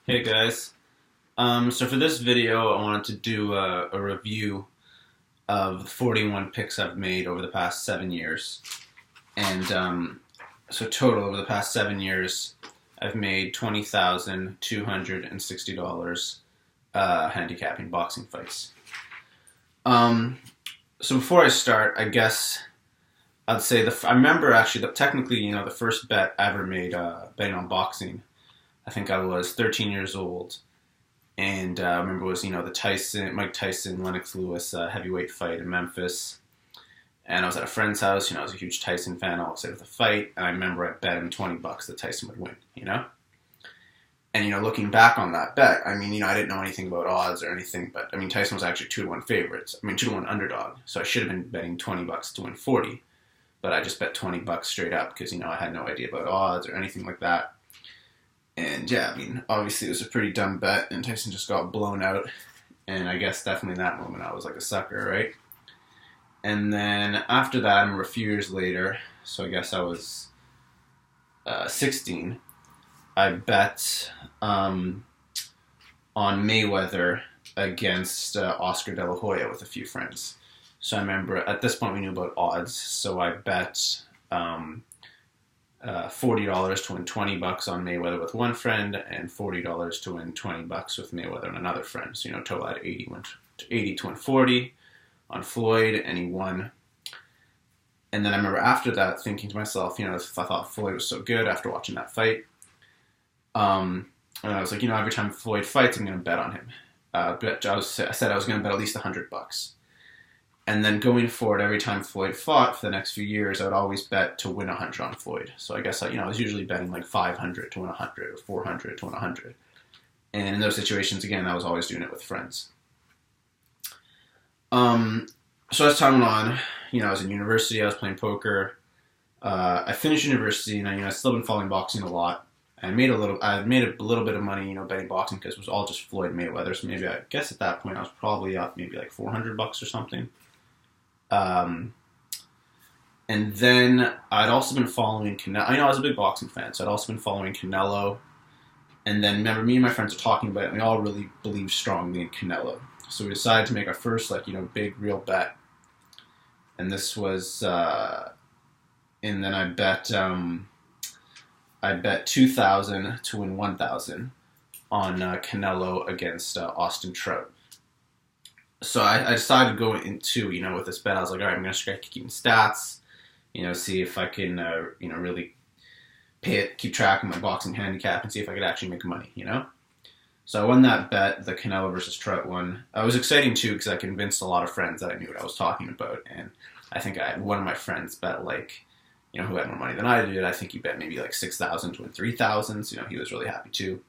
Hey guys. So for this video, I wanted to do a review of the 41 picks I've made over the past 7 years. And so total over the past 7 years, I've made $20,260 handicapping boxing fights. So before I start, I guess I'd say I remember actually that technically, the first bet I ever made betting on boxing. I think I was 13 years old, and I remember it was the Mike Tyson, Lennox Lewis heavyweight fight in Memphis, and I was at a friend's house. I was a huge Tyson fan, all excited for the fight, and I remember I bet him $20 that Tyson would win. And looking back on that bet, I didn't know anything about odds or anything, but Tyson was actually 2-1 favorites. 2-1 underdog, so I should have been betting $20 to win 40, but I just bet $20 straight up because I had no idea about odds or anything like that. And yeah, obviously it was a pretty dumb bet, and Tyson just got blown out. And I guess definitely in that moment I was like a sucker, right? And then after that, I remember a few years later, so I guess I was 16, I bet on Mayweather against Oscar De La Hoya with a few friends. So I remember at this point we knew about odds, so I bet $40 to win $20 on Mayweather with one friend, and $40 to win $20 with Mayweather and another friend. So total at 80 to win 40 on Floyd, and he won. And then I remember after that thinking to myself, I thought Floyd was so good after watching that fight. And I was like, every time Floyd fights, I'm going to bet on him. I said I was going to bet at least $100. And then going forward, every time Floyd fought for the next few years, I would always bet to win 100 on Floyd. So I guess I was usually betting like 500 to win 100 or 400 to win 100. And in those situations, again, I was always doing it with friends. So as time went on, I was in university, I was playing poker. I finished university, and I still been following boxing a lot. I made a little bit of money, betting boxing because it was all just Floyd Mayweather. So maybe I guess at that point I was probably up maybe like $400 or something. And then I'd also been following Canelo. I was a big boxing fan, so I'd also been following Canelo. And then remember, me and my friends were talking about it, and we all really believed strongly in Canelo. So we decided to make our first, big real bet. And this was, and then I bet $2,000 to win $1,000 on Canelo against Austin Trout. So I decided to go into, with this bet. I was like, all right, I'm going to start keeping stats, see if I can, really keep track of my boxing handicap and see if I could actually make money, So I won that bet, the Canelo versus Trout one. It was exciting, too, because I convinced a lot of friends that I knew what I was talking about. And I think I had one of my friends bet, who had more money than I did. I think he bet maybe like $6,000 to win $3,000. So, he was really happy, too.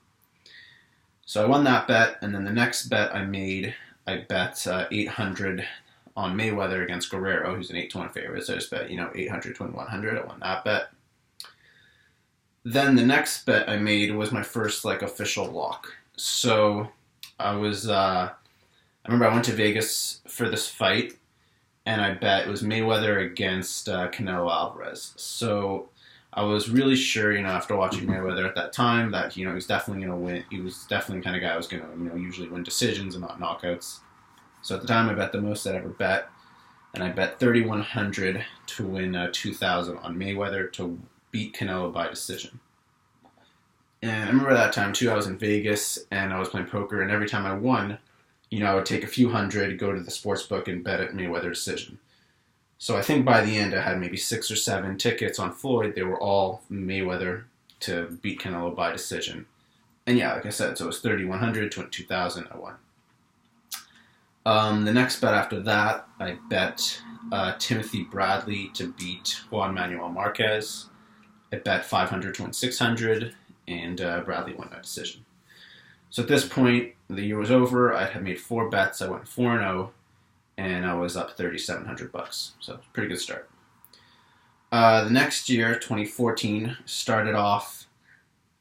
So I won that bet, and then the next bet I made, I bet 800 on Mayweather against Guerrero, who's an 8-1 favorite. So I just bet, 800 to win 100. I won that bet. Then the next bet I made was my first official lock. So I remember I went to Vegas for this fight, and I bet it was Mayweather against Canelo Alvarez. So I was really sure, after watching Mayweather at that time, that, he was definitely going to win. He was definitely the kind of guy who was going to, usually win decisions and not knockouts. So at the time, I bet the most I'd ever bet. And I bet $3,100 to win $2,000 on Mayweather to beat Canelo by decision. And I remember that time, too, I was in Vegas, and I was playing poker, and every time I won, I would take a few hundred, go to the sports book, and bet at Mayweather decision. So I think by the end I had maybe 6 or 7 tickets on Floyd. They were all Mayweather to beat Canelo by decision. And yeah, like I said, so it was $3,100 to win $2,000. I won. The next bet after that, I bet Timothy Bradley to beat Juan Manuel Marquez. I bet $500 to win $600, and Bradley won by decision. So at this point, the year was over. I had made 4 bets. I went 4-0. And I was up $3,700. So pretty good start. The next year, 2014, started off.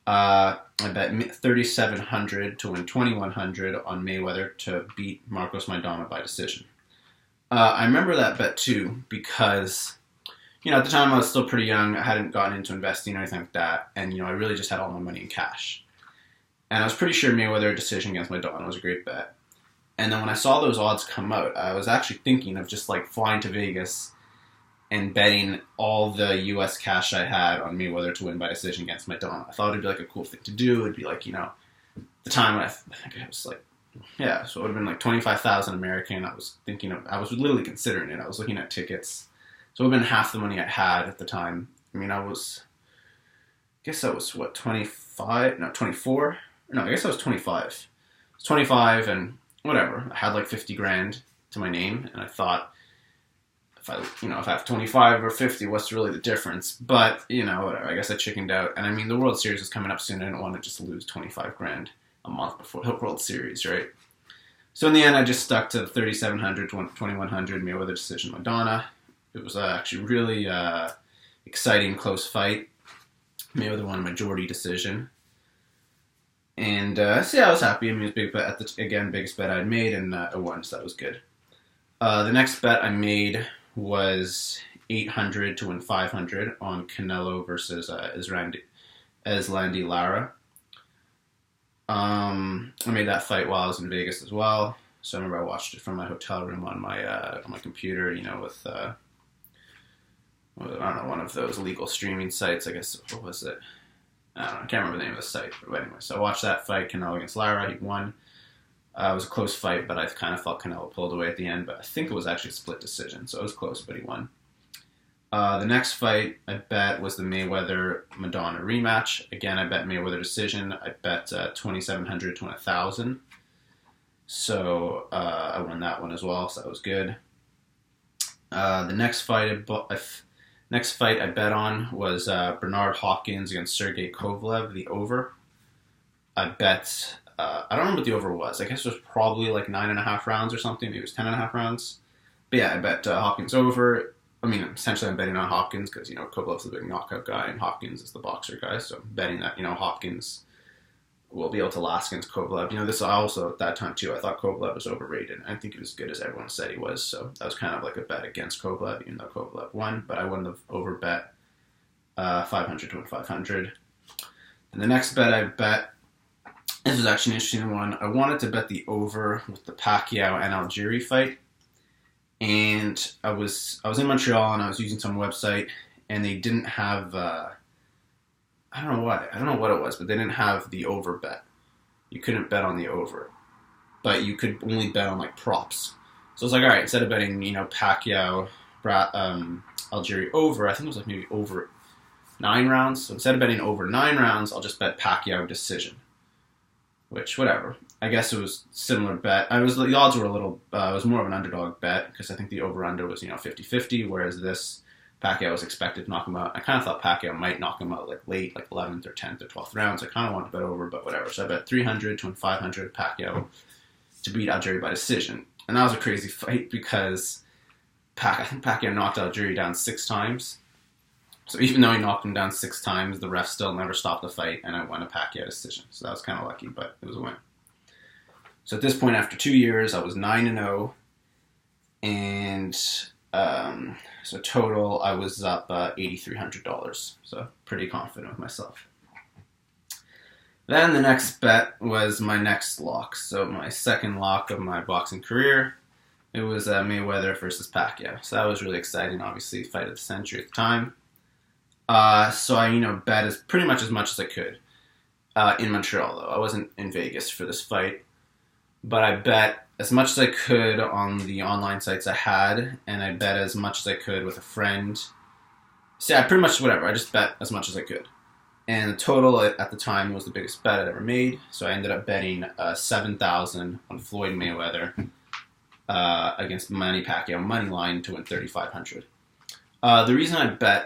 I bet $3,700 to win $2,100 on Mayweather to beat Marcos Maidana by decision. I remember that bet too because, at the time I was still pretty young. I hadn't gotten into investing or anything like that, and I really just had all my money in cash. And I was pretty sure Mayweather decision against Madonna was a great bet. And then when I saw those odds come out, I was actually thinking of just like flying to Vegas and betting all the U.S. cash I had on Mayweather to win by decision against Madonna. I thought it'd be like a cool thing to do. It'd be like, the time when I think it was like, yeah, so it would have been like 25,000 American. I was literally considering it. I was looking at tickets. So it would have been half the money I had at the time. I mean, I guess I was, what, 25? No, 24? No, I guess I was 25. I was 25 and whatever. I had like 50 grand to my name, and I thought, if I have 25 or 50, what's really the difference? But, whatever. I guess I chickened out. And I mean, the World Series was coming up soon. I didn't want to just lose 25 grand a month before the World Series, right? So in the end, I just stuck to 3,700, 2,100 Mayweather decision Madonna. It was actually really exciting, close fight. Mayweather won a majority decision. And so yeah, I was happy. I mean, it was a big bet biggest bet I'd made, and I won, so that was good. The next bet I made was 800 to win 500 on Canelo versus Eslandi Lara. I made that fight while I was in Vegas as well. So I remember I watched it from my hotel room on my computer, with I don't know, one of those legal streaming sites. I guess, what was it? I don't know, I can't remember the name of the site. But anyway, so I watched that fight, Canelo against Lara. He won. It was a close fight, but I kind of felt Canelo pulled away at the end. But I think it was actually a split decision, so it was close, but he won. The next fight I bet was the Mayweather-Madonna rematch. Again, I bet Mayweather decision. I bet 2,700 to 1,000. So I won that one as well, so that was good. The next fight I bet on was Bernard Hopkins against Sergey Kovalev, the over. I bet, I don't know what the over was. I guess it was probably like 9.5 rounds or something. Maybe it was 10.5 rounds. But yeah, I bet Hopkins over. I mean, essentially I'm betting on Hopkins because, Kovalev's the big knockout guy and Hopkins is the boxer guy. So I'm betting that, Hopkins will be able to last against Kovalev. This also, at that time too, I thought Kovalev was overrated. I think he was as good as everyone said he was. So that was kind of like a bet against Kovalev, even though Kovalev won. But I won the over bet, 500 to 500. And the next bet I bet, this was actually an interesting one. I wanted to bet the over with the Pacquiao and Algieri fight. And I was in Montreal and I was using some website and they didn't have, I don't know what it was, but they didn't have the over bet. You couldn't bet on the over, but you could only bet on like props. So I was like, all right, instead of betting, Pacquiao, Algieri over, I think it was like maybe over 9 rounds. So instead of betting over 9 rounds, I'll just bet Pacquiao decision. Which, whatever. I guess it was similar bet. The odds were a little, it was more of an underdog bet because I think the over-under was, 50-50, whereas this, Pacquiao was expected to knock him out. I kind of thought Pacquiao might knock him out like late, like 11th or 10th or 12th rounds. I kind of wanted to bet over, but whatever. So I bet 300 to 500 Pacquiao to beat Algieri by decision. And that was a crazy fight because I think Pacquiao knocked Algieri down 6 times. So even though he knocked him down 6 times, the ref still never stopped the fight, and I won a Pacquiao decision. So that was kind of lucky, but it was a win. So at this point, after 2 years, I was 9-0, and so total, I was up $8,300. So pretty confident with myself. Then the next bet was my next lock. So my second lock of my boxing career, it was Mayweather versus Pacquiao. So that was really exciting, obviously, fight of the century at the time. So I, bet pretty much as I could in Montreal, though. I wasn't in Vegas for this fight. But I bet as much as I could on the online sites I had, and I bet as much as I could with a friend. So yeah, pretty much whatever. I just bet as much as I could. And the total at the time was the biggest bet I'd ever made. So I ended up betting $7,000 on Floyd Mayweather against Manny Pacquiao money line to win $3,500. The reason I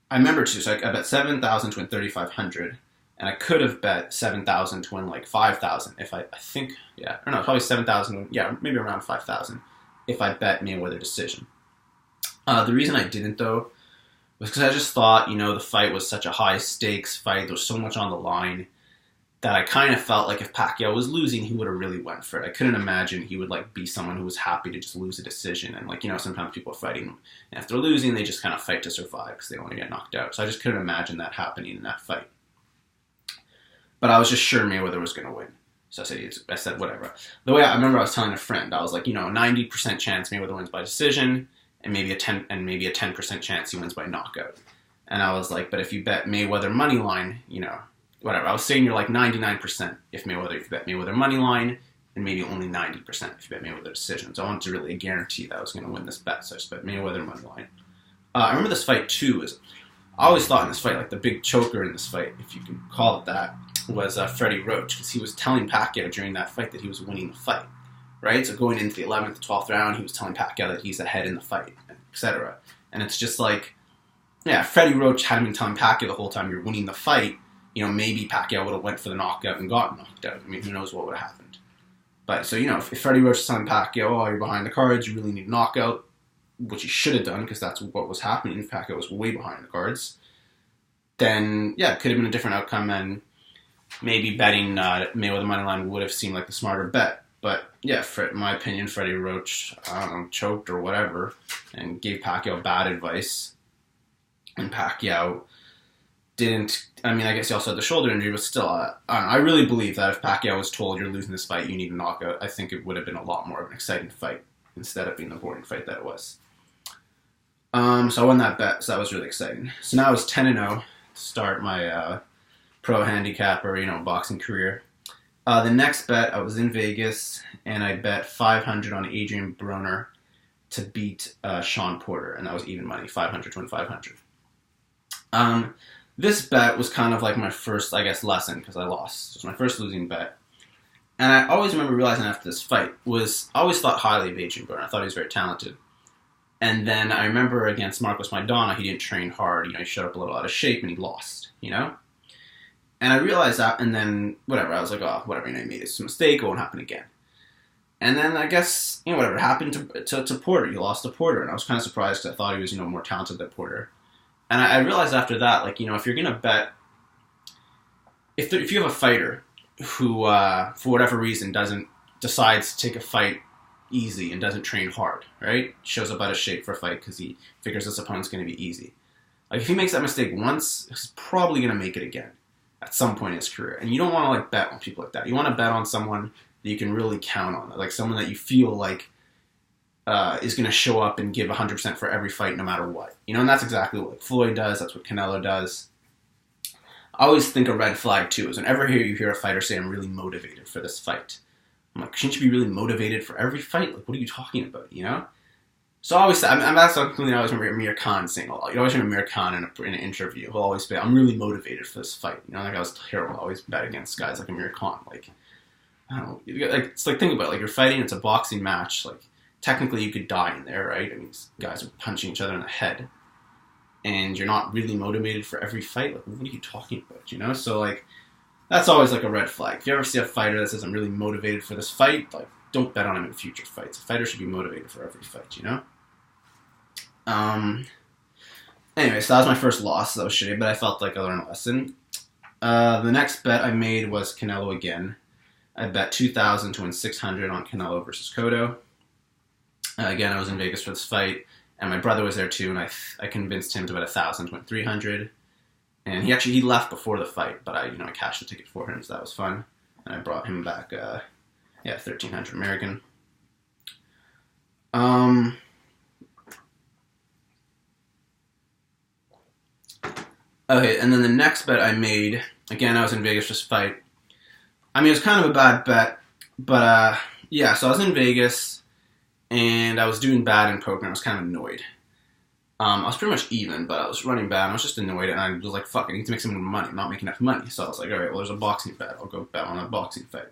remember too. So I bet $7,000 to win $3,500. And I could have bet $7,000 to win like $5,000 if I think, yeah, or no, probably $7,000, yeah, maybe around $5,000 if I bet Mayweather decision. The reason I didn't, though, was because I just thought, the fight was such a high stakes fight. There was so much on the line that I kind of felt like if Pacquiao was losing, he would have really went for it. I couldn't imagine he would be someone who was happy to just lose a decision. And sometimes people are fighting, and if they're losing, they just kind of fight to survive because they don't want to get knocked out. So I just couldn't imagine that happening in that fight. but I was just sure Mayweather was going to win. So I said whatever. The way I remember, I was telling a friend, I was like, 90% chance Mayweather wins by decision, and maybe a 10% chance he wins by knockout. And I was like, but if you bet Mayweather money line, whatever. I was saying you're like 99% if you bet Mayweather money line, and maybe only 90% if you bet Mayweather decision. So I wanted to really guarantee that I was going to win this bet, so I just bet Mayweather money line. I remember this fight too. I always thought in this fight, like the big choker in this fight, if you can call it that, was Freddie Roach, because he was telling Pacquiao during that fight that he was winning the fight, right? So going into the 11th, 12th round, he was telling Pacquiao that he's ahead in the fight, etc. And it's just like, yeah, Freddie Roach hadn't been telling Pacquiao the whole time you're winning the fight, maybe Pacquiao would have went for the knockout and got knocked out. I mean, who knows what would have happened. But, so, if Freddie Roach is telling Pacquiao, oh, you're behind the cards, you really need a knockout, which he should have done, because that's what was happening. Pacquiao was way behind the cards. Then, yeah, it could have been a different outcome, and maybe betting Mayweather moneyline would have seemed like the smarter bet. But, yeah, in my opinion, Freddie Roach, choked or whatever, and gave Pacquiao bad advice. And Pacquiao didn't, I guess he also had the shoulder injury, but still, I really believe that if Pacquiao was told you're losing this fight, you need a knockout, I think it would have been a lot more of an exciting fight instead of being the boring fight that it was. So I won that bet, so that was really exciting. So now I was 10-0 to start my pro handicapper, boxing career. The next bet, I was in Vegas, and I bet 500 on Adrian Broner to beat Sean Porter, and that was even money, 500 to win 500. This bet was kind of like my first, I guess, lesson, because I lost. It was my first losing bet. And I always remember realizing after this fight I always thought highly of Adrian Broner. I thought he was very talented. And then I remember against Marcos Maidana, he didn't train hard. He showed up a little out of shape, and he lost, And I realized that, and then, whatever, I was like, oh, whatever, I made this mistake, it won't happen again. And then I guess, whatever happened to Porter. He lost to Porter, and I was kind of surprised because I thought he was, more talented than Porter. And I realized after that, like, if you're going to bet, if you have a fighter who, for whatever reason, decides to take a fight easy and doesn't train hard, right? Shows up out of shape for a fight because he figures this opponent's going to be easy. Like, if he makes that mistake once, he's probably going to make it again at some point in his career. And you don't want to, like, bet on people like that. You want to bet on someone that you can really count on, like someone that you feel like is going to show up and give 100% for every fight no matter what. And that's exactly what Floyd does. That's what Canelo does. I always think a red flag, too, is whenever you hear a fighter say, I'm really motivated for this fight. I'm like, shouldn't you be really motivated for every fight? Like, what are you talking about, So I always say, that's something I always remember Amir Khan saying a lot. You always remember Amir Khan in an interview. He'll always say, I'm really motivated for this fight. Like, I was terrible. I always bet against guys like Amir Khan. Like, I don't know. It's like, think about it. Like, you're fighting, it's a boxing match. Like, technically you could die in there, right? These guys are punching each other in the head. And you're not really motivated for every fight? Like, what are you talking about, So, like, that's always, like, a red flag. If you ever see a fighter that says, I'm really motivated for this fight, like, don't bet on him in future fights. A fighter should be motivated for every fight, Anyway, so that was my first loss. That was shitty, but I felt like I learned a lesson. The next bet I made was Canelo again. I bet 2,000 to win 600 on Canelo versus Cotto. Again, I was in Vegas for this fight, and my brother was there too, and I convinced him to bet 1,000 to win 300. And he left before the fight, but I cashed the ticket for him, so that was fun. And I brought him back, 1,300 American. Okay, and then the next bet I made, again, I was in Vegas for this fight. It was kind of a bad bet, but, so I was in Vegas, and I was doing bad in poker, and I was kind of annoyed. I was pretty much even, but I was running bad, and I was just annoyed, and I was like, fuck, I need to make some more money. I'm not making enough money. So I was like, all right, well, there's a boxing bet. I'll go bet on a boxing fight.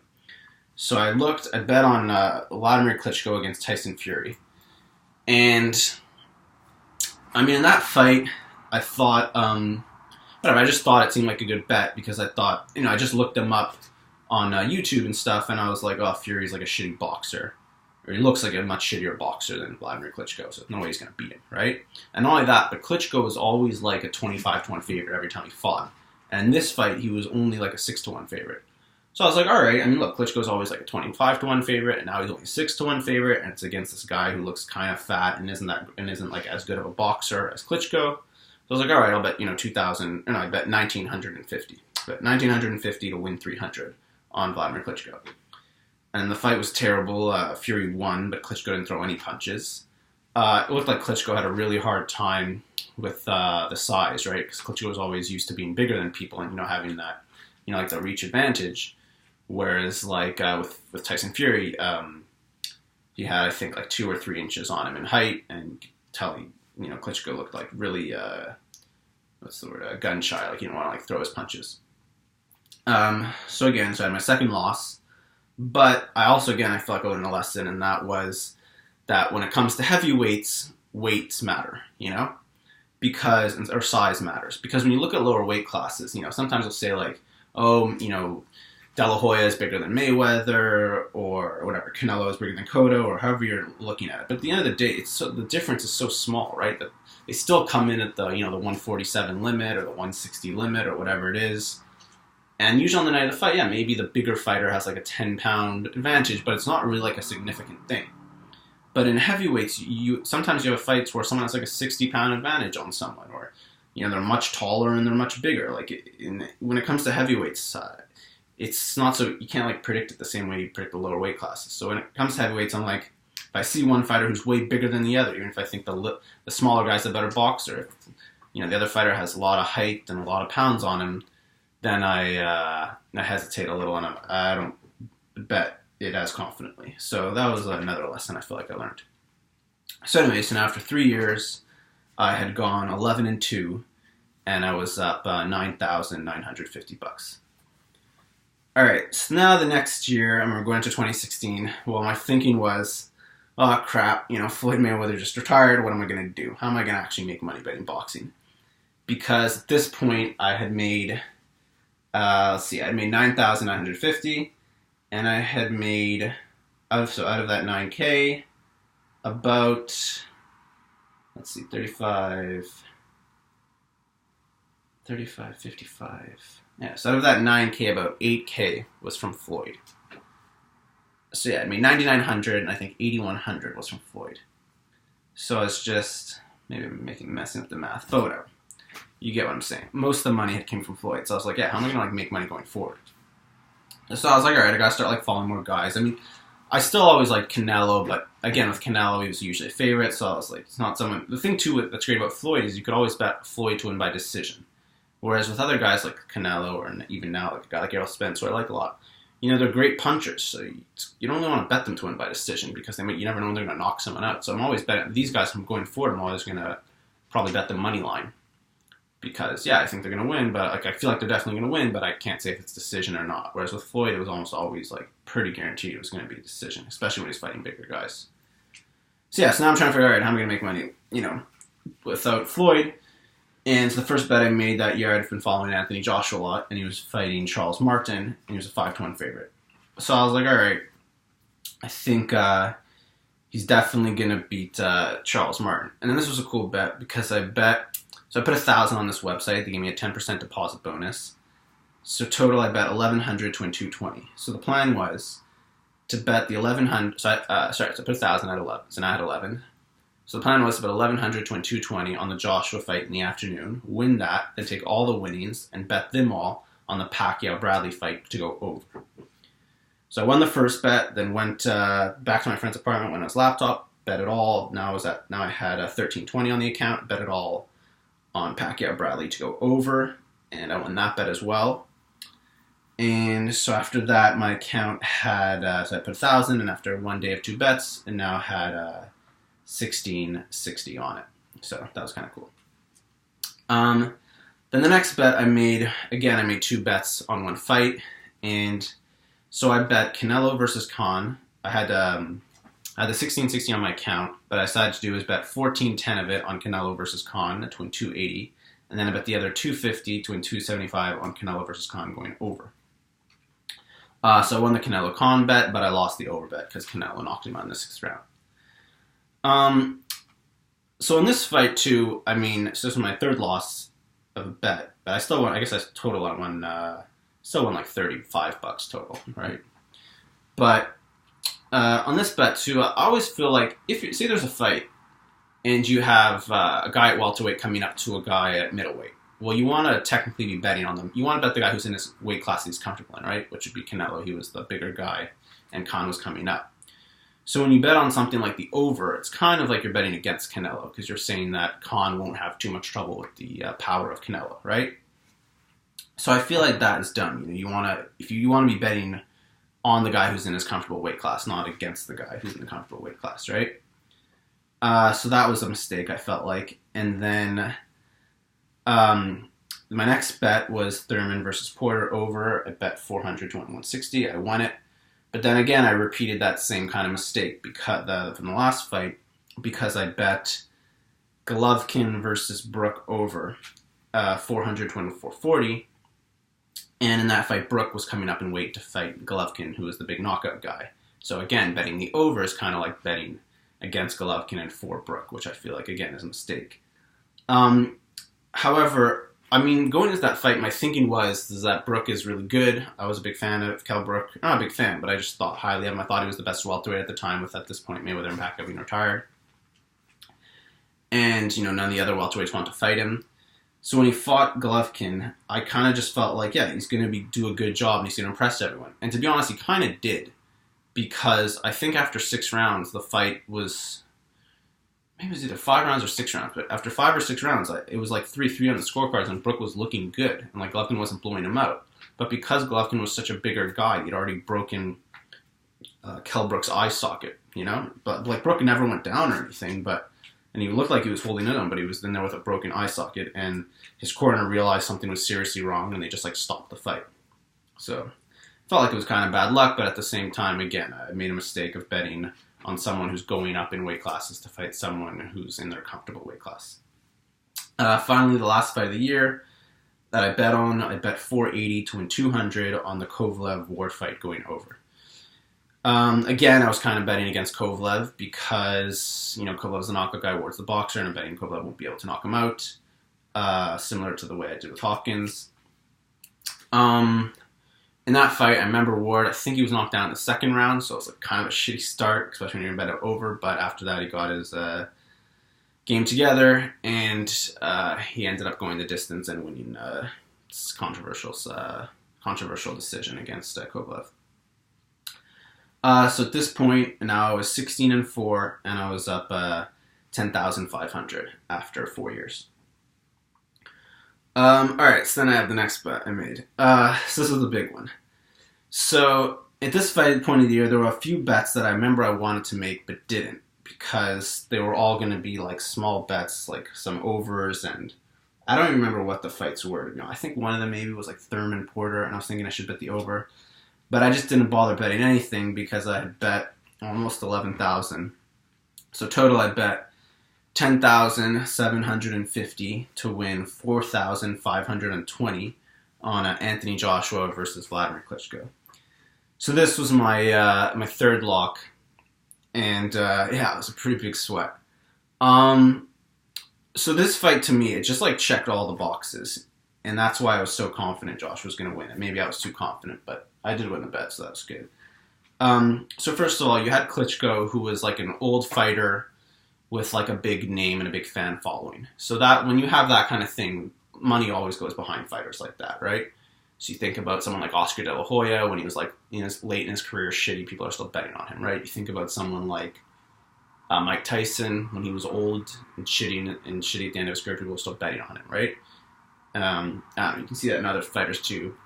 So I bet on Wladimir Klitsch against Tyson Fury. And, in that fight, I thought, I just thought it seemed like a good bet because I thought, I just looked him up on YouTube and stuff, and I was like, oh, Fury's like a shitty boxer. Or he looks like a much shittier boxer than Wladimir Klitschko, so no way he's going to beat him, right? And not only that, but Klitschko was always like a 25-1 favorite every time he fought. And in this fight, he was only like a 6-1 favorite. So I was like, all right, look, Klitschko's always like a 25-1 favorite, and now he's only a 6-1 favorite, and it's against this guy who looks kind of fat and isn't like as good of a boxer as Klitschko. So I was like, all right, I'll bet, 2,000, I bet 1,950. bet 1,950 to win 300 on Wladimir Klitschko. And the fight was terrible. Fury won, but Klitschko didn't throw any punches. It looked like Klitschko had a really hard time with the size, right? Because Klitschko was always used to being bigger than people and, having that, like the reach advantage. Whereas, like, with Tyson Fury, he had, I think, like 2 or 3 inches on him in height, and you could tell Klitschko looked like really, gun shy, like he didn't want to, like, throw his punches. So I had my second loss, but I also, I feel like I learned a lesson, and that was that when it comes to heavyweights, weights matter, or size matters. Because when you look at lower weight classes, sometimes they'll say, like, oh, De La Hoya is bigger than Mayweather, or whatever, Canelo is bigger than Cotto, or however you're looking at it. But at the end of the day, the difference is so small, right? That they still come in at the, the 147 limit, or the 160 limit, or whatever it is. And usually on the night of the fight, maybe the bigger fighter has like a 10-pound advantage, but it's not really like a significant thing. But in heavyweights, sometimes you have fights where someone has like a 60-pound advantage on someone, or they're much taller and they're much bigger. Like when it comes to heavyweights, it's not so, you can't like predict it the same way you predict the lower weight classes. So when it comes to heavyweights, I'm like, if I see one fighter who's way bigger than the other, even if I think the smaller guy's a better boxer, if the other fighter has a lot of height and a lot of pounds on him, then I hesitate a little, and I don't bet it as confidently. So that was another lesson I feel like I learned. So anyway, now after 3 years, I had gone 11-2, and I was up $9,950. All right, so now the next year, and we're going into 2016. Well, my thinking was, oh crap, Floyd Mayweather just retired. What am I going to do? How am I going to actually make money betting boxing? Because at this point, I had made, I had made $9,950, and I had made, out of that 9K, about, 35, 55. Yeah, so out of that 9K, about 8K was from Floyd. So I made 9,900, and I think 8,100 was from Floyd. So it's just, maybe I'm messing up the math, but whatever. You get what I'm saying. Most of the money had came from Floyd, so I was like, how am I going to make money going forward? So I was like, all right, I got to start following more guys. I mean, I still always liked Canelo, but again, with Canelo, he was usually a favorite, so I was like, it's not someone... The thing, too, that's great about Floyd is you could always bet Floyd to win by decision. Whereas with other guys like Canelo, or even now, like a guy like Errol Spence, who I like a lot, they're great punchers, so you don't really want to bet them to win by decision, because you never know when they're going to knock someone out. So I'm always betting these guys from going forward. I'm always going to probably bet the money line, because I think they're going to win, but I feel like they're definitely going to win, but I can't say if it's decision or not. Whereas with Floyd, it was almost always pretty guaranteed it was going to be a decision, especially when he's fighting bigger guys. So now I'm trying to figure out, all right, how am I going to make money, without Floyd. And so the first bet I made that year, I'd been following Anthony Joshua a lot, and he was fighting Charles Martin, and he was a 5-1 favorite. So I was like, all right, I think he's definitely going to beat Charles Martin. And then this was a cool bet, because I put 1,000 on this website. They gave me a 10% deposit bonus. So total, I bet 1,100 to win 220. So the plan was to bet the 1,100. So I put 1,000 at 11. So now I had 11. So the plan was to bet 1,100 to win 220 on the Joshua fight in the afternoon, win that, then take all the winnings and bet them all on the Pacquiao-Bradley fight to go over. So I won the first bet, then went back to my friend's apartment, went on his laptop, bet it all. Now I had 1,320 on the account, bet it all on Pacquiao-Bradley to go over, and I won that bet as well. And so after that, my account had, so I put 1,000, and after one day of 2 bets, and now had 1,660 on it. So that was kind of cool. Then the next bet I made 2 bets on one fight, and so I bet Canelo versus Con. I had the 1,660 on my account, but I decided to do is bet 1,410 of it on Canelo versus Con to win 280, and then I bet the other 250 to win 275 on Canelo versus Con going over. So I won the Canelo Con bet, but I lost the over bet because Canelo knocked him out in the 6th round. So in this fight too, so this was my 3rd loss of a bet, but I still won. I guess I total won like $35 total, right? But on this bet too, I always feel like if you see there's a fight and you have a guy at welterweight coming up to a guy at middleweight, well, you want to technically be betting on them. You want to bet the guy who's in his weight class he's comfortable in, right? Which would be Canelo. He was the bigger guy, and Conor was coming up. So when you bet on something like the over, it's kind of like you're betting against Canelo because you're saying that Conor won't have too much trouble with the power of Canelo, right? So I feel like that is dumb. You know, if you want to be betting on the guy who's in his comfortable weight class, not against the guy who's in the comfortable weight class, right? So that was a mistake, I felt like. And then my next bet was Thurmond versus Porter over. I bet 400 to 160. I won it. But then again, I repeated that same kind of mistake from the last fight because I bet Golovkin versus Brook over 400 to 440. And in that fight, Brook was coming up in weight to fight Golovkin, who was the big knockout guy. So again, betting the over is kind of like betting against Golovkin and for Brook, which I feel like, again, is a mistake. However, I mean, going into that fight, my thinking was that Brook is really good. I was a big fan of Kell Brook. Not a big fan, but I just thought highly of him. I thought he was the best welterweight at the time with, at this point, Mayweather and Pacquiao being retired. And, you know, none of the other welterweights wanted to fight him. So when he fought Golovkin, I kind of just felt like, yeah, he's going to do a good job and he's going to impress everyone. And to be honest, he kind of did. Because I think after 6 rounds, the fight was... Maybe it was either 5 rounds or 6 rounds, but after 5 or 6 rounds, it was like 3-3 on the scorecards, and Brook was looking good, and like Golovkin wasn't blowing him out. But because Golovkin was such a bigger guy, he'd already broken Kell Brook's eye socket, you know? But like Brook never went down or anything, and he looked like he was holding it on, but he was in there with a broken eye socket, and his corner realized something was seriously wrong, and they just like stopped the fight. So, felt like it was kind of bad luck, but at the same time, again, I made a mistake of betting on someone who's going up in weight classes to fight someone who's in their comfortable weight class. Finally, the last fight of the year that I bet 480 to win 200 on the Kovalev Ward fight going over. Again, I was kind of betting against Kovalev because, you know, Kovalev's the knockout guy, Ward's the boxer, and I'm betting Kovalev won't be able to knock him out, similar to the way I did with Hopkins. In that fight, I remember Ward, I think he was knocked down in the 2nd round, so it was like kind of a shitty start, especially when you're in bet over, but after that he got his game together, and he ended up going the distance and winning this controversial decision against Kovalev. So at this point, now I was 16-4, and I was up 10,500 after 4 years. Alright, so then I have the next bet I made. So this was the big one. So, at this fight point of the year, there were a few bets that I remember I wanted to make but didn't, because they were all going to be like small bets, like some overs, and I don't even remember what the fights were. You know, I think one of them maybe was like Thurmond Porter, and I was thinking I should bet the over. But I just didn't bother betting anything because I had bet almost 11,000. So total I bet 10,750 to win 4,520 on Anthony Joshua versus Wladimir Klitschko. So this was my my third lock, and yeah, it was a pretty big sweat. So this fight to me, it just like checked all the boxes, and that's why I was so confident Joshua was going to win it. Maybe I was too confident, but I did win the bet, so that was good. So first of all, you had Klitschko, who was like an old fighter with like a big name and a big fan following. So that when you have that kind of thing, money always goes behind fighters like that, right? So you think about someone like Oscar De La Hoya when he was like late in his career, shitty, people are still betting on him, right? You think about someone like Mike Tyson when he was old and shitty at the end of his career, people are still betting on him, right? You can see that in other fighters too.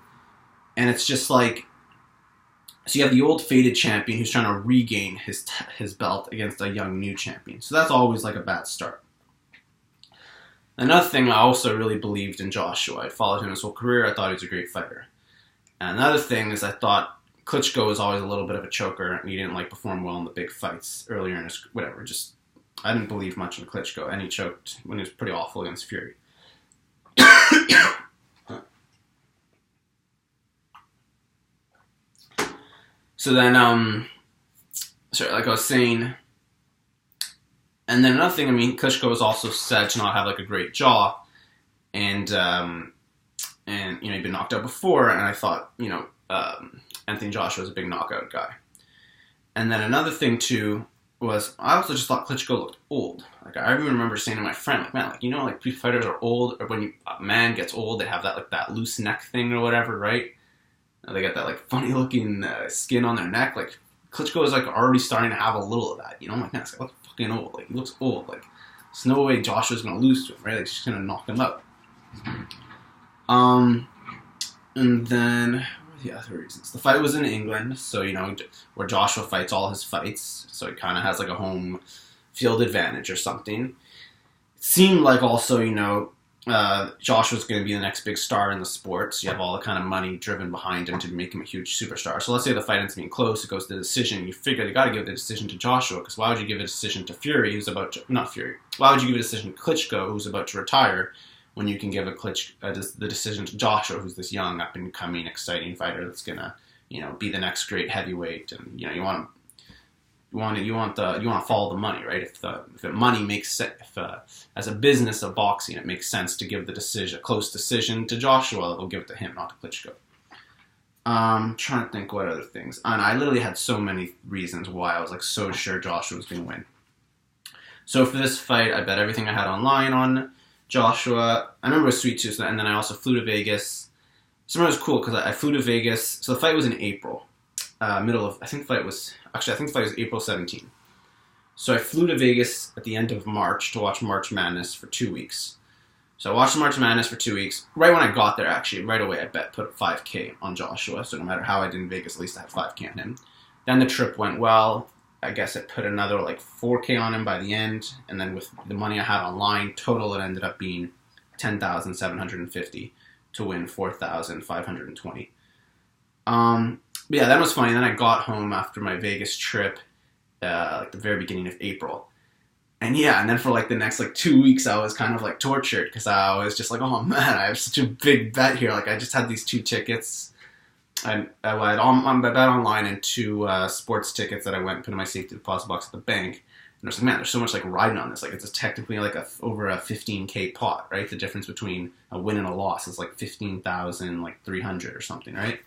And it's just like, so you have the old faded champion who's trying to regain his belt against a young new champion. So that's always like a bad start. Another thing, I also really believed in Joshua. I followed him his whole career. I thought he was a great fighter. And another thing is I thought Klitschko was always a little bit of a choker, and he didn't like perform well in the big fights earlier in his whatever. Just I didn't believe much in Klitschko, and he choked when he was pretty awful against Fury. So then, like I was saying, and then another thing, I mean, Klitschko was also said to not have like a great jaw, and you know, he'd been knocked out before, and I thought, you know, Anthony Joshua was a big knockout guy. And then another thing too was I also just thought Klitschko looked old. Like I even remember saying to my friend, like, man, like, you know, like fighters are old, or when a man gets old, they have that like that loose neck thing or whatever, right? They got that like funny looking skin on their neck. Like Klitschko is like already starting to have a little of that. You know, I'm like, man, this guy looks fucking old. Like he looks old. Like there's no way Joshua's gonna lose to him, right? Like she's gonna knock him out. And then what were the other reasons? The fight was in England, so you know where Joshua fights all his fights, so he kind of has like a home field advantage or something. It seemed like also, you know, Joshua's going to be the next big star in the sport, so you have all the kind of money driven behind him to make him a huge superstar. So let's say the fight ends up being close, it goes to the decision, you figure they got to give the decision to Joshua, because why would you give a decision to Fury, who's about to, not Fury, why would you give a decision to Klitschko, who's about to retire, when you can give the decision to Joshua, who's this young, up-and-coming, exciting fighter that's going to, you know, be the next great heavyweight, and, you know, you want to follow the money, right? If the money makes sense, as a business of boxing, it makes sense to give a close decision to Joshua, they'll give it to him, not to Klitschko. Trying to think what other things. And I literally had so many reasons why I was like so sure Joshua was going to win. So for this fight, I bet everything I had online on Joshua. I remember it was sweet too, and then I also flew to Vegas. So it was cool because I flew to Vegas. So the fight was in April. I think the fight was April 17th. So I flew to Vegas at the end of March to watch March Madness for 2 weeks. So I watched March Madness for 2 weeks. Right when I got there, actually, right away, I put $5K on Joshua. So no matter how I did in Vegas, at least I had $5K on him. Then the trip went well. I guess I put another like $4K on him by the end. And then with the money I had online, total it ended up being $10,750 to win $4,520. But yeah, that was funny. Then I got home after my Vegas trip, like the very beginning of April. And yeah, and then for like the next like 2 weeks, I was kind of like tortured because I was just like, oh man, I have such a big bet here. Like I just had these 2 tickets. I bet online and 2 sports tickets that I went and put in my safety deposit box at the bank. And I was like, man, there's so much like riding on this. Like it's technically like over a 15K pot, right? The difference between a win and a loss is like 15,300 or something, right?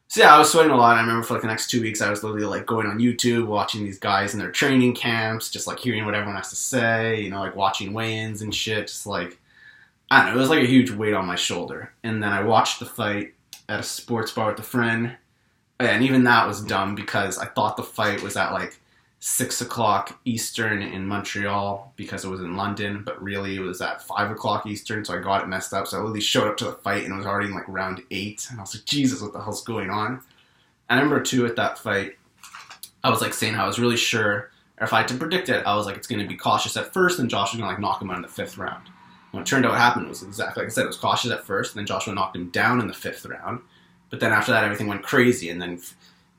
So yeah, I was sweating a lot. And I remember for like the next 2 weeks, I was literally like going on YouTube, watching these guys in their training camps, just like hearing what everyone has to say, you know, like watching weigh-ins and shit. Just like, I don't know, it was like a huge weight on my shoulder. And then I watched the fight at a sports bar with a friend. And even that was dumb because I thought the fight was at like 6 o'clock Eastern in Montreal because it was in London, but really it was at 5 o'clock Eastern, so I got it messed up. So I literally showed up to the fight and it was already in like round 8, and I was like, Jesus, what the hell's going on? And I remember too at that fight, I was like saying how I was really sure, or if I had to predict it, I was like, it's going to be cautious at first, and Josh was going to like knock him out in the 5th round. And what turned out what happened was exactly like I said, it was cautious at first, and then Joshua knocked him down in the 5th round. But then after that, everything went crazy, and then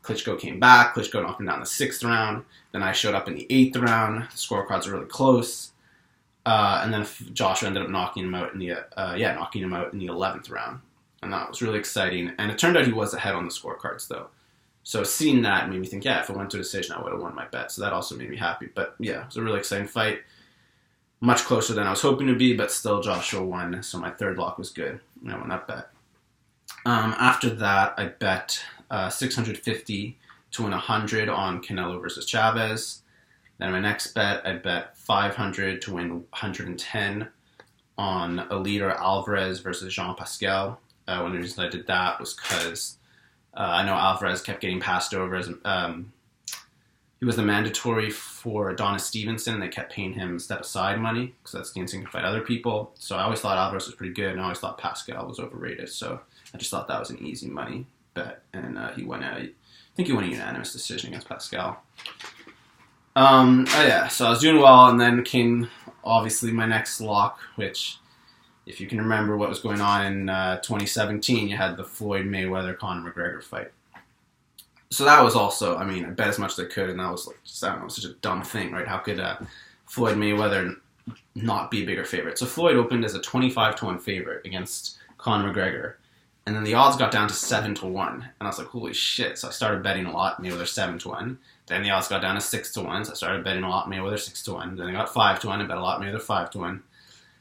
Klitschko came back. Klitschko knocked him down in the 6th round. Then I showed up in the 8th round. The scorecards were really close. And then Joshua ended up knocking him out in the 11th round. And that was really exciting. And it turned out he was ahead on the scorecards, though. So seeing that made me think, yeah, if it went to a decision, I would have won my bet. So that also made me happy. But yeah, it was a really exciting fight. Much closer than I was hoping to be, but still Joshua won. So my 3rd lock was good. And I won that bet. After that, I bet 650 to win 100 on Canelo versus Chavez. Then my next bet, I bet 500 to win 110 on Elite or Alvarez versus Jean-Pascal. One of the reasons I did that was because I know Alvarez kept getting passed over as he was the mandatory for Adonis Stevenson, and they kept paying him step-aside money because that's the instinct to fight other people. So I always thought Alvarez was pretty good, and I always thought Pascal was overrated. So I just thought that was an easy money bet, and he won I think he won a unanimous decision against Pascal. So I was doing well, and then came obviously my next lock, which, if you can remember what was going on in 2017, you had the Floyd Mayweather Conor McGregor fight. So that was also, I mean, I bet as much as I could, and that was like, just, I don't know, such a dumb thing, right? How could Floyd Mayweather not be a bigger favorite? So Floyd opened as a 25-1 favorite against Conor McGregor. And then the odds got down to 7-1. And I was like, holy shit. So I started betting a lot, Mayweather 7-1. Then the odds got down to 6-1. So I started betting a lot, Mayweather 6-1. Then they got 5-1. I bet a lot, Mayweather 5-1.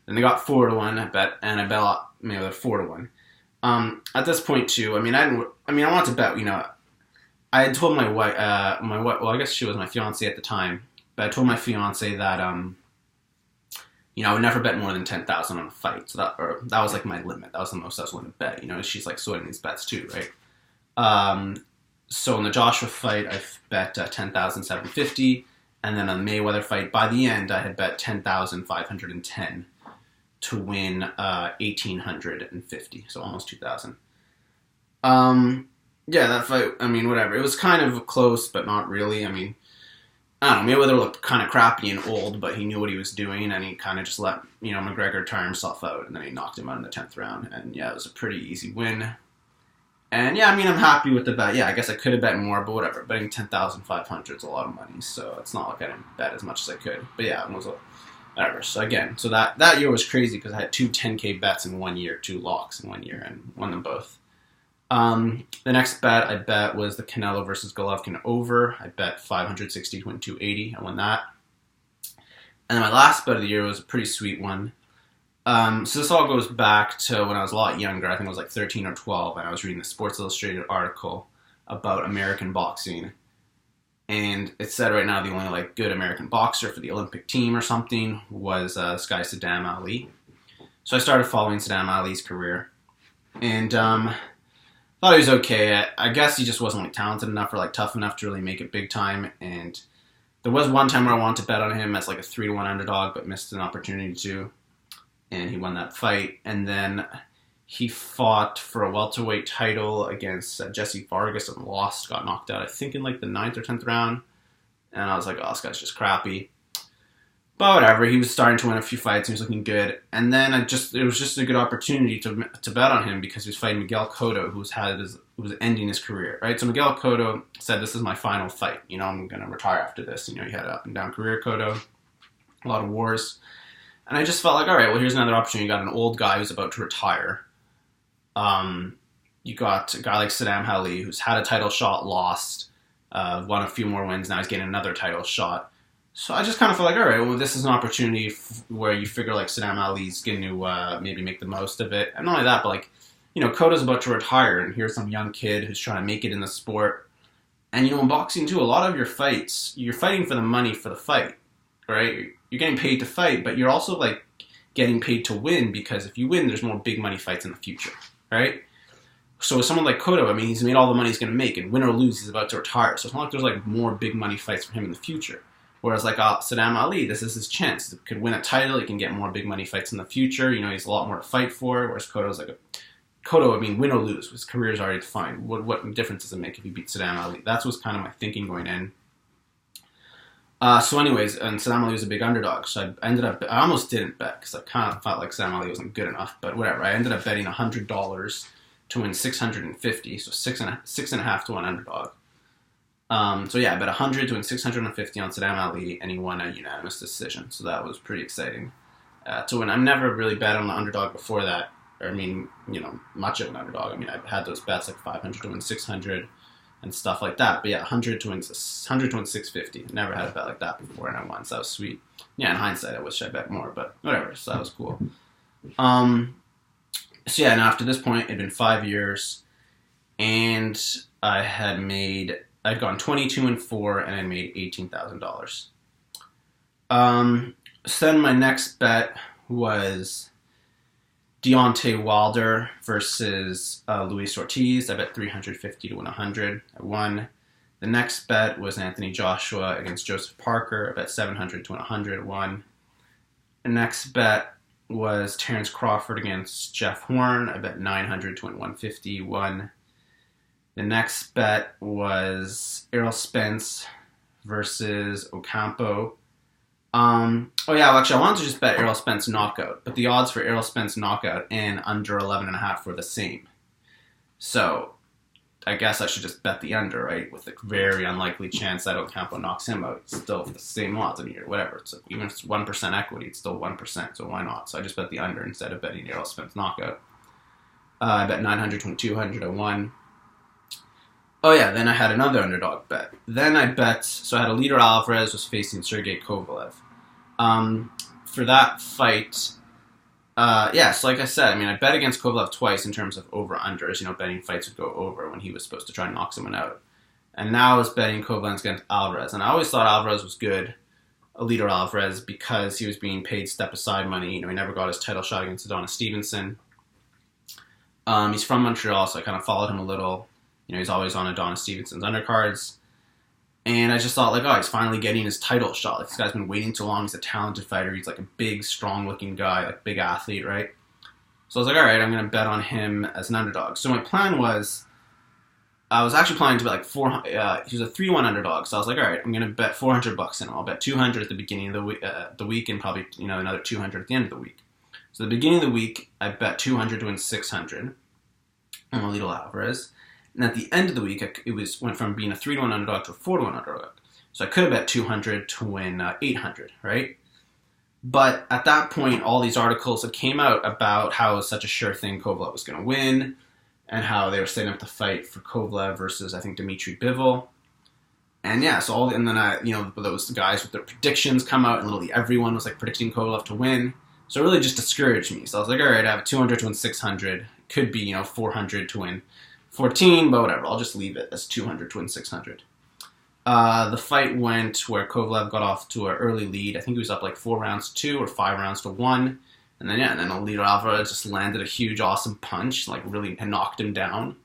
Then they got 4-1. I bet a lot, Mayweather 4-1. At this point too, I wanted to bet, I had told my wife, well, I guess she was my fiance at the time, but I told my fiance that, I would never bet more than 10,000 on a fight. So that was like my limit. That was the most I was willing to bet. She's like sorting these bets too, right? So in the Joshua fight, I bet 10,750, and then on the Mayweather fight, by the end, I had bet 10,510 to win 1,850, so almost 2,000. Yeah, that fight, whatever. It was kind of close, but not really. I don't know, Mayweather looked kind of crappy and old, but he knew what he was doing, and he kind of just let, McGregor tire himself out, and then he knocked him out in the 10th round, and yeah, it was a pretty easy win. And yeah, I'm happy with the bet. Yeah, I guess I could have bet more, but whatever. Betting 10,500 is a lot of money, so it's not like I didn't bet as much as I could. But yeah, it was whatever. So again, that year was crazy because I had two 10K bets in 1 year, two locks in 1 year, and won them both. The next bet I bet was the Canelo versus Golovkin over. I bet 560 to win 280. I won that. And then my last bet of the year was a pretty sweet one. So this all goes back to when I was a lot younger. I think I was like 13 or 12, and I was reading the Sports Illustrated article about American boxing. And it said right now the only like good American boxer for the Olympic team or something was this guy Saddam Ali. So I started following Saddam Ali's career. And thought he was okay. I guess he just wasn't like talented enough or like tough enough to really make it big time. And there was one time where I wanted to bet on him as like a 3-1 underdog, but missed an opportunity to. And he won that fight. And then he fought for a welterweight title against Jesse Vargas and lost, got knocked out, I think in like the 9th or 10th round. And I was like, oh, this guy's just crappy. But whatever, he was starting to win a few fights, he was looking good. And then it was just a good opportunity to bet on him because he was fighting Miguel Cotto, who was ending his career, right? So Miguel Cotto said, this is my final fight. I'm going to retire after this. He had an up and down career, Cotto, a lot of wars. And I just felt like, all right, well, here's another opportunity. You got an old guy who's about to retire. You got a guy like Saddam Ali, who's had a title shot, lost, won a few more wins. Now he's getting another title shot. So I just kind of felt like, all right, well, this is an opportunity where you figure like Saddam Ali's going to maybe make the most of it. And not only that, but like, Cotto's about to retire, and here's some young kid who's trying to make it in the sport. And, in boxing too, a lot of your fights, you're fighting for the money for the fight, right? You're getting paid to fight, but you're also like getting paid to win because if you win, there's more big money fights in the future, right? So with someone like Cotto, he's made all the money he's going to make, and win or lose, he's about to retire. So it's not like there's like more big money fights for him in the future. Whereas like Saddam Ali, this is his chance. He could win a title, he can get more big money fights in the future. He's a lot more to fight for. Whereas Cotto's like win or lose, his career is already defined. What difference does it make if he beats Saddam Ali? That was kind of my thinking going in. So anyways, and Saddam Ali was a big underdog, so I almost didn't bet because I kind of felt like Saddam Ali wasn't good enough, but whatever. I ended up betting $100 to win 650, so six and a half to one underdog. So yeah, I bet 100 to win 650 on Saddam Ali, and he won a unanimous decision, so that was pretty exciting to win. I've never really bet on the underdog before that, or much of an underdog. I've had those bets like 500 to win 600. And stuff like that. But yeah, 100 to win 650. Never had a bet like that before, and I won, so that was sweet. Yeah, in hindsight, I wish I bet more, but whatever, so that was cool. So yeah, and after this point, it had been 5 years, and I'd gone 22-4, and I made $18,000. So then my next bet was Deontay Wilder versus Luis Ortiz. I bet 350 to win 100. I won. The next bet was Anthony Joshua against Joseph Parker. I bet 700 to win 100. I won. The next bet was Terence Crawford against Jeff Horn. I bet 900 to win 150. Won. The next bet was Errol Spence versus Ocampo. Actually, I wanted to just bet Errol Spence knockout, but the odds for Errol Spence knockout and under 11.5 were the same. So, I guess I should just bet the under, right? With the very unlikely chance that Ocampo knocks him out. It's still the same odds whatever. It's like, even if it's 1% equity, it's still 1%, so why not? So I just bet the under instead of betting Errol Spence knockout. I bet 900 to win 200. I won. Oh yeah, then I had another underdog bet. Then I bet, so I had Alida Alvarez was facing Sergey Kovalev. For that fight, so like I said, I bet against Kovalev twice in terms of over-unders, betting fights would go over when he was supposed to try and knock someone out. And now I was betting Kovalev against Alvarez. And I always thought Alvarez was good, Eliter Alvarez, because he was being paid step-aside money. He never got his title shot against Adonis Stevenson. He's from Montreal, so I kind of followed him a little. He's always on Adonis Stevenson's undercards. And I just thought, like, oh, he's finally getting his title shot. Like, this guy's been waiting too long. He's a talented fighter. He's, like, a big, strong-looking guy, like, big athlete, right? So I was like, all right, I'm going to bet on him as an underdog. So my plan was, I was actually planning to bet, like, he was a 3-1 underdog. So I was like, all right, I'm going to bet $400 in him. I'll bet $200 at the beginning of the week and probably, another $200 at the end of the week. So at the beginning of the week, I bet $200 to win $600 on Eliter Alvarez. And at the end of the week, went from being a 3-1 underdog to a 4-1 underdog. So I could have bet $200 to win $800, right? But at that point, all these articles had came out about how it was such a sure thing Kovalev was going to win, and how they were setting up the fight for Kovalev versus, I think, Dmitry Bivol. And yeah, so then those guys with their predictions come out, and literally everyone was like predicting Kovalev to win. So it really just discouraged me. So I was like, all right, I have $200 to win $600. Could be, $400 to win 14, but whatever. I'll just leave it as $200 to win $600. The fight went where Kovalev got off to an early lead. I think he was up like 4 rounds to 2 or 5 rounds to 1. And then Eliter Alvarez just landed a huge, awesome punch, like really knocked him down.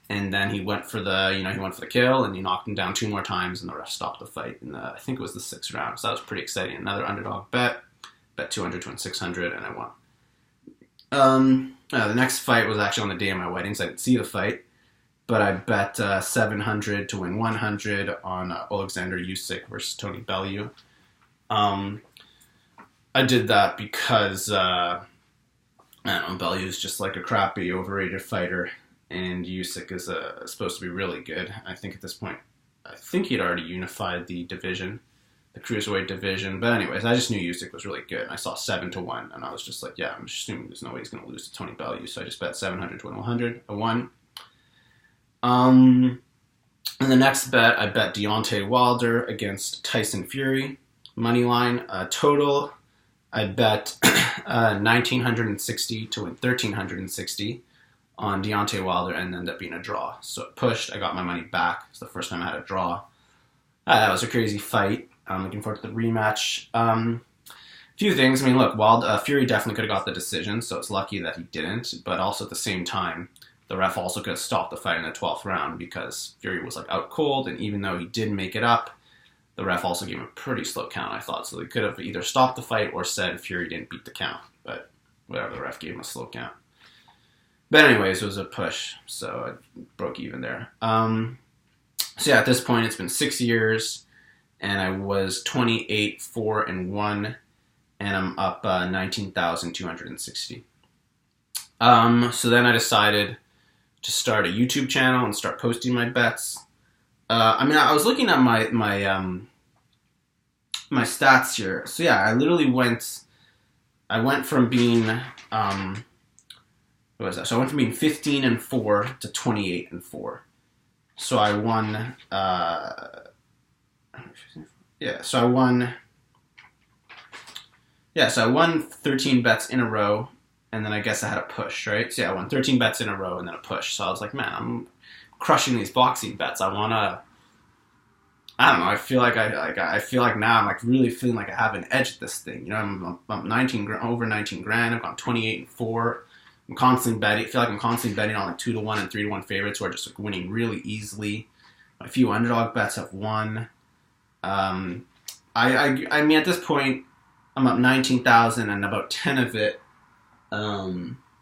And then he went for the kill, and he knocked him down 2 more times, and the ref stopped the fight. And I think it was the 6th round. So that was pretty exciting. Another underdog bet $200 to win $600, and I won. The next fight was actually on the day of my wedding, so I didn't see the fight. But I bet $700 to win $100 on Alexander Usyk versus Tony Bellew. I did that because, Bellew is just like a crappy, overrated fighter, and Usyk is supposed to be really good. I think at this point, he'd already unified the division, the cruiserweight division. But anyways, I just knew Usyk was really good. And I saw 7-1, and I was just like, yeah, I'm just assuming there's no way he's going to lose to Tony Bellew. So I just bet $700 to win $100. I won. And the next bet, I bet Deontay Wilder against Tyson Fury. Moneyline. Total, I bet $1,960 to win $1,360 on Deontay Wilder, and ended up being a draw. So it pushed. I got my money back. It's the first time I had a draw. That was a crazy fight. I'm looking forward to the rematch. Few things. I mean, look, Fury definitely could have got the decision, so it's lucky that he didn't. But also at the same time, the ref also could have stopped the fight in the 12th round because Fury was like out cold, and even though he did make it up, the ref also gave him a pretty slow count, I thought. So they could have either stopped the fight or said Fury didn't beat the count. But whatever, the ref gave him a slow count. But anyways, it was a push, so I broke even there. So yeah, at this point, it's been 6 years, and I was 28-4-1, and I'm up 19,260. So then I decided to start a YouTube channel and start posting my bets. I was looking at my stats here. So yeah, I went from being what was that? So I went from being 15-4 to 28-4. So I won. So I won 13 bets in a row. And then I guess I had a push, right? So yeah, I won 13 bets in a row and then a push. So I was like, man, I'm crushing these boxing bets. I don't know. I feel like now I'm like really feeling like I have an edge at this thing. I'm over 19 grand. I've gone 28-4. I'm constantly betting. I feel like I'm constantly betting on like 2-1 and 3-1 favorites who are just like winning really easily. A few underdog bets have won. I mean, at this point, I'm up 19,000, and about 10 of it. A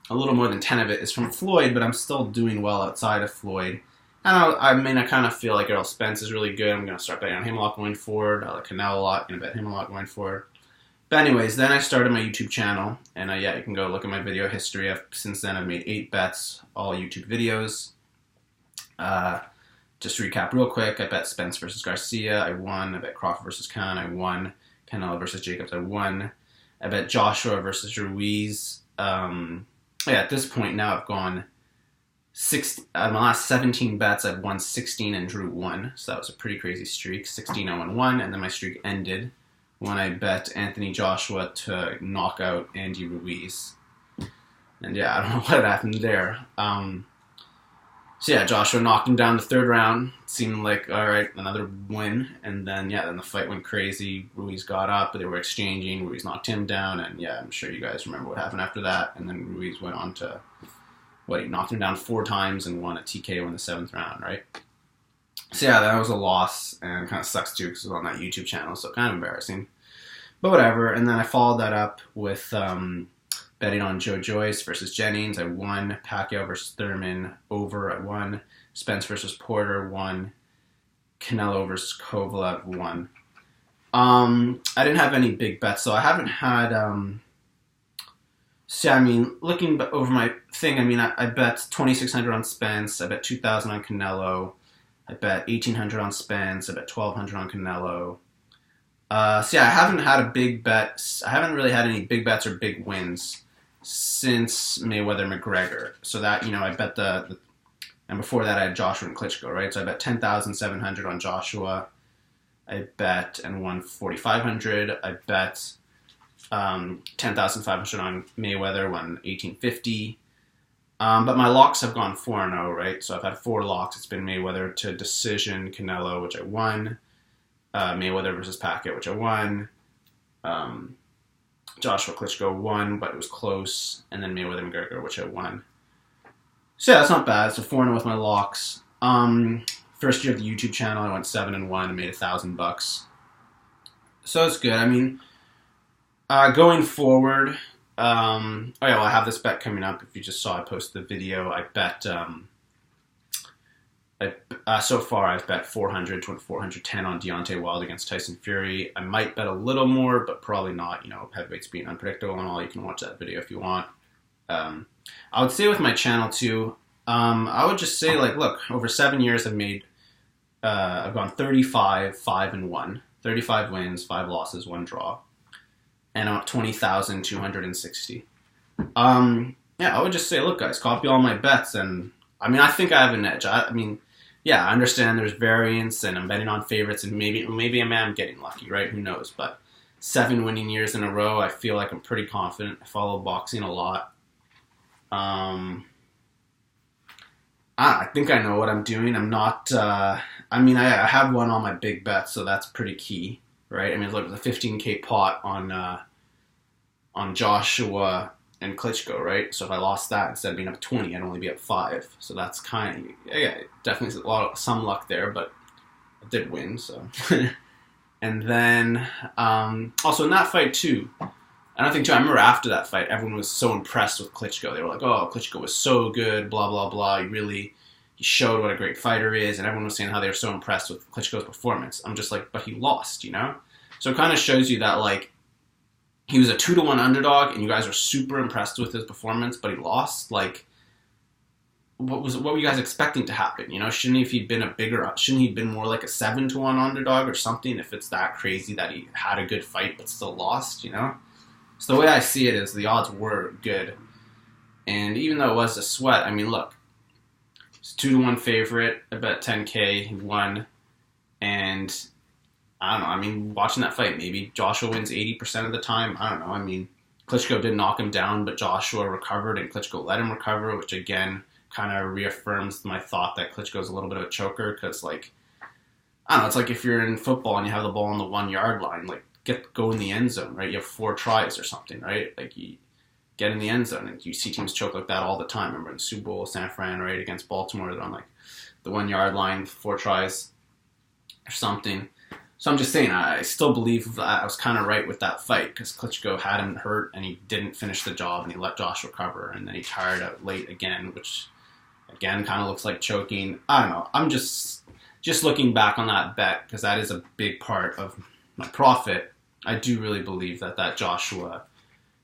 little more than 10 of it is from Floyd, but I'm still doing well outside of Floyd. And I kind of feel like Errol Spence is really good. I'm going to start betting on him a lot going forward. I like Canelo a lot. Going to bet him a lot going forward. But anyways, then I started my YouTube channel. And you can go look at my video history. Since then, I've made 8 bets, all YouTube videos. Just to recap real quick, I bet Spence versus Garcia. I won. I bet Crawford versus Khan. I won. Canelo versus Jacobs. I won. I bet Joshua versus Ruiz. At this point now I've gone my last 17 bets I've won 16 and drew 1, so that was a pretty crazy streak. 16-0-1, and then my streak ended when I bet Anthony Joshua to knock out Andy Ruiz. And I don't know what happened there. So yeah, Joshua knocked him down the third round. Seemed like, all right, another win. And then, yeah, then the fight went crazy. Ruiz got up, but they were exchanging. Ruiz knocked him down. And yeah, I'm sure you guys remember what happened after that. And then Ruiz went on to, he knocked him down 4 times and won a TKO in the 7th round, right? So yeah, that was a loss. And it kind of sucks too because it was on that YouTube channel. So kind of embarrassing. But whatever. And then I followed that up with betting on Joe Joyce versus Jennings. I won. Pacquiao versus Thurmond over. I won. Spence versus Porter won. Canelo versus Kovalev won. I didn't have any big bets, so I haven't had. So I mean, looking over my thing, I mean, I bet 2,600 on Spence. I bet 2,000 on Canelo. I bet 1,800 on Spence. I bet 1,200 on Canelo. So yeah, I haven't had a big bet. I haven't really had any big bets or big wins since Mayweather Mcgregor. So that, I bet and before that I had Joshua and Klitschko, right? So I bet 10,700 on Joshua. I bet and won 4,500. I bet 10,500 on Mayweather, won 1,850. But my locks have gone 4-0, right? So I've had 4 locks. It's been Mayweather to decision, Canelo, which I won. Mayweather versus Pacquiao, which I won. Joshua Klitschko won, but it was close. And then Mayweather McGregor, which I won. So yeah, that's not bad. So 4-0 with my locks. First year of the YouTube channel, I went 7-1 and made $1,000. So it's good. I mean, going forward, I have this bet coming up. If you just saw I posted the video, I bet. So far, I've bet 400 to 410 on Deontay Wilder against Tyson Fury. I might bet a little more, but probably not. Heavyweights being unpredictable and all. You can watch that video if you want. I would say with my channel too, I would just say, look, over 7 years I've gone 35, 5-1, 35 wins, 5 losses, 1 draw, and I'm at 20,260. I would just say, look, guys, copy all my bets, and I mean, I think I have an edge. I understand there's variance, and I'm betting on favorites, and maybe I am getting lucky, right? Who knows? But 7 winning years in a row, I feel like I'm pretty confident. I follow boxing a lot. I think I know what I'm doing. I'm not. I have won all my big bets, so that's pretty key, right? I mean, look, the 15K pot on Joshua and Klitschko, right? So if I lost that, instead of being up 20, I'd only be up 5. So that's kind of, definitely some luck there, but I did win, so. And then, also in that fight too, I remember after that fight, everyone was so impressed with Klitschko. They were like, oh, Klitschko was so good, blah, blah, blah. He showed what a great fighter is, and everyone was saying how they were so impressed with Klitschko's performance. I'm just like, but he lost, So it kind of shows you that, he was a 2-1 underdog, and you guys are super impressed with his performance, but he lost. What were you guys expecting to happen? Shouldn't he have been more like a 7-1 underdog or something? If it's that crazy that he had a good fight but still lost, So the way I see it is the odds were good, and even though it was a sweat, I mean, look, it's 2-1 favorite. I bet 10K, he won, and I don't know. I mean, watching that fight, maybe Joshua wins 80% of the time. I don't know. I mean, Klitschko did knock him down, but Joshua recovered, and Klitschko let him recover, which again kind of reaffirms my thought that Klitschko's a little bit of a choker, because, I don't know, it's like if you're in football and you have the ball on the 1-yard line, go in the end zone, right? You have 4 tries or something, right? You get in the end zone, and you see teams choke like that all the time. Remember in the Super Bowl, San Fran, right, against Baltimore, they're on, the 1-yard line, 4 tries or something. So I'm just saying, I still believe that I was kind of right with that fight, because Klitschko had him hurt, and he didn't finish the job, and he let Josh recover, and then he tired out late again, which, again, kind of looks like choking. I don't know. I'm just looking back on that bet, because that is a big part of my profit. I do really believe that Joshua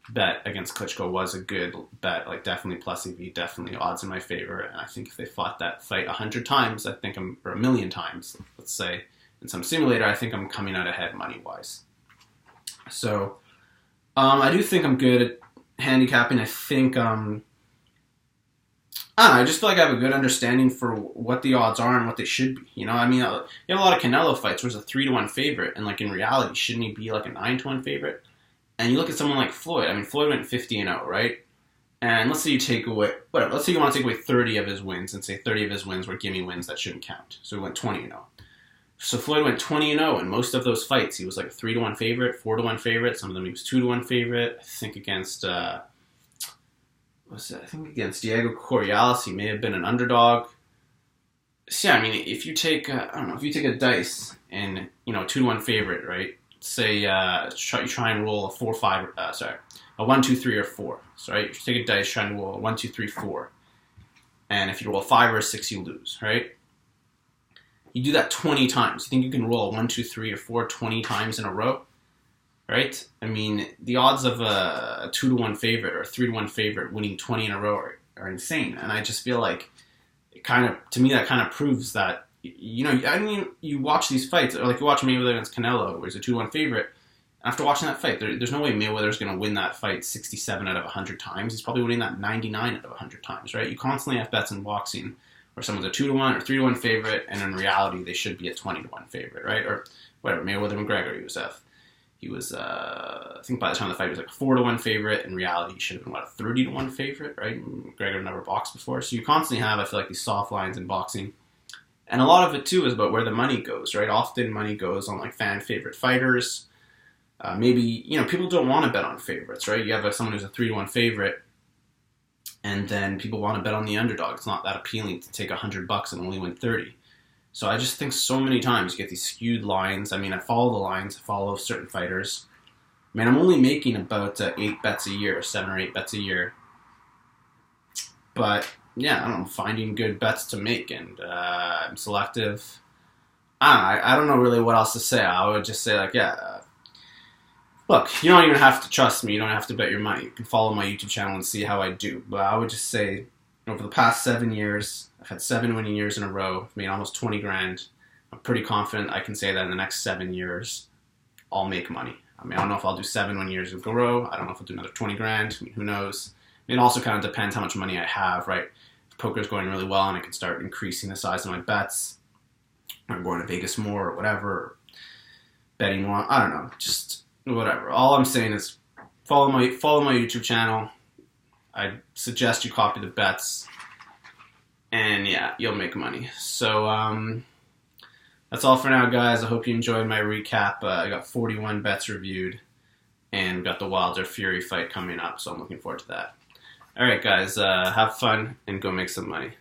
bet against Klitschko was a good bet, definitely plus EV, definitely odds in my favor, and I think if they fought that fight 100 times, or 1,000,000 times, let's say, in some simulator, I think I'm coming out ahead money-wise. So, I do think I'm good at handicapping. I think, I don't know, I just feel like I have a good understanding for what the odds are and what they should be. You have a lot of Canelo fights where it's a 3-1 favorite, and, in reality, shouldn't he be, a 9-1 favorite? And you look at someone like Floyd. I mean, Floyd went 50-0, right? And let's say you take away, whatever, let's say you want to take away 30 of his wins and say 30 of his wins were gimme wins that shouldn't count. So he went 20-0. So Floyd went 20-0 in most of those fights. He was like a 3-1 favorite, 4-1 favorite. Some of them he was 2-1 favorite. I think against, against Diego Corrales, he may have been an underdog. So yeah, I mean, if you take, I don't know, if you take a dice and, you know, 2-1 favorite, right? Say you try and roll a 4-5, a 1, 2, 3, or 4. So right, if you take a dice, try and roll a 1, 2, 3, 4. And if you roll a 5 or a 6, you lose, right? You do that 20 times. You think you can roll a 1, 2, 3, or 4 20 times in a row? Right? I mean, the odds of a 2-1 favorite or a 3-1 favorite winning 20 in a row are insane. And I just feel like to me, that kind of proves that, you know, I mean, you watch these fights, or like you watch Mayweather against Canelo, where he's a 2-1 favorite. After watching that fight, there's no way Mayweather's going to win that fight 67 out of 100 times. He's probably winning that 99 out of 100 times, right? You constantly have bets in boxing where someone's a 2-1 or 3-1 favorite, and in reality, they should be a 20-1 favorite, right? Or whatever, Mayweather McGregor, he was I think by the time of the fight, he was like a 4-1 favorite. In reality, he should have been, a 30-1 favorite, right? McGregor never boxed before. So you constantly have, I feel like, these soft lines in boxing. And a lot of it, too, is about where the money goes, right? Often money goes on, like, fan favorite fighters. Maybe, you know, people don't want to bet on favorites, right? You have someone who's a 3-1 favorite, and then people want to bet on the underdog. It's not that appealing to take $100 and only win 30. So I just think so many times you get these skewed lines. I mean, I follow the lines, I follow certain fighters. I mean, I'm only making about 8 bets a year, 7 or 8 bets a year. But, yeah, I don't know, finding good bets to make, and I'm selective. I don't know really what else to say. I would just say, like, look, you don't even have to trust me. You don't have to bet your money. You can follow my YouTube channel and see how I do. But I would just say, over the past 7 years, I've had 7 winning years in a row. I've made almost 20 grand. I'm pretty confident I can say that in the next 7 years, I'll make money. I mean, I don't know if I'll do 7 winning years in a row. I don't know if I'll do another 20 grand. I mean, who knows? I mean, it also kind of depends how much money I have, right? If poker's going really well and I can start increasing the size of my bets, or going to Vegas more, or whatever, or betting more. I don't know. Just whatever. All I'm saying is follow my YouTube channel. I suggest you copy the bets, and yeah, you'll make money. So that's all for now, guys. I hope you enjoyed my recap. I got 41 bets reviewed, and got the Wilder Fury fight coming up, so I'm looking forward to that. All right, guys, have fun and go make some money.